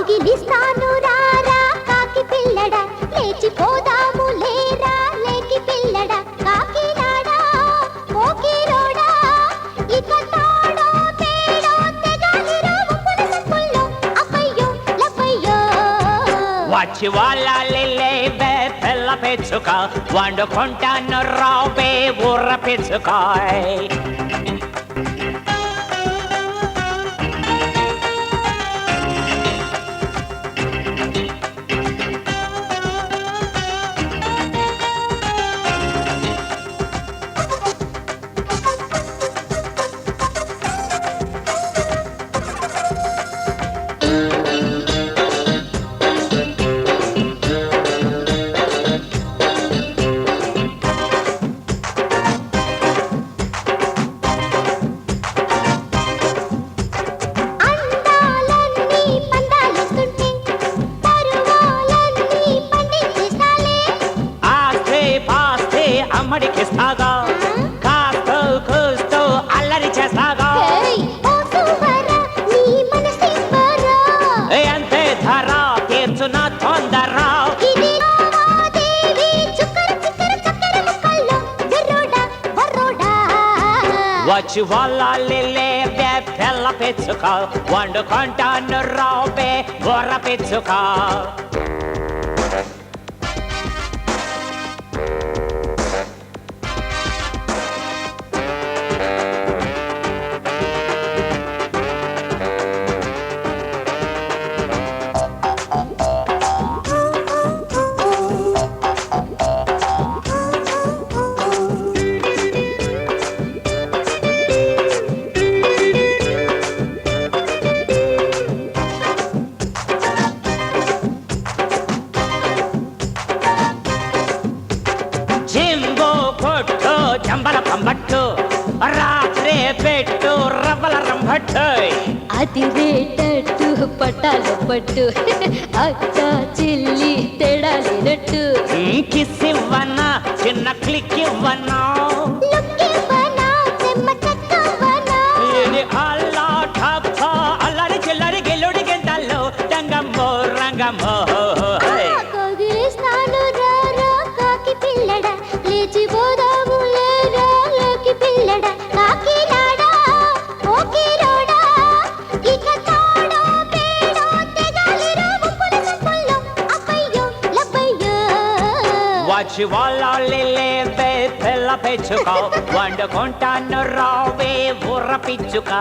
కౌగిలిస్తాను రారా కాకి పిల్లడ లేచిపోదాము లేరా లేకి పిల్లడ కాకినాడా మోకిరోడా ఇక తాడో తేడో తెగాలిరో ముప్పుల సంపుల్లో అప్పయ్యో లప్పయ్యో వచ్చి వాళ్ళ లేవే పిల్ల పెచ్చుక వండుకుంటాను రావే ఊర్ర పెచ్చుకాయ్ అమ్మడికిస్తాగా కాస్తో కూస్తూ అల్లరి చేస్తాగా అంతే ధర తీర్చున తొందర వచ్చి వాళ్ళ పిల్ల పెచ్చుక వండుకుంటాను రావే బుర్ర పెచ్చుక జంబల పంబట్టు రాత్రే పెట్టు రవ్వల రంభట్టు అది రేటట్టు పట్టాల పట్టు అక్క చిల్లి తేడాలినట్టు కిస్ ఇవ్వనా చిన్న క్లిక్ ఇవ్వనా అల్లా ఠప్ప అల్లరి చిల్లరి గెల్లుడి గెంటల్లో రంగమ్మో రంగమ్మో కాకి పిల్లడ లేచిపోదాము లేరా లేకి పిల్లడ కాకినాడా మోకిరోడా ఇక తాడో తేడో తెగాలిరో ముప్పుల సంపుల్లో అప్పయ్యో లప్పయ్యో వచ్చి వాళ్ళ లేవే పిల్ల పెచ్చుక వండుకుంటాను రావే బుర్ర పిచ్చుక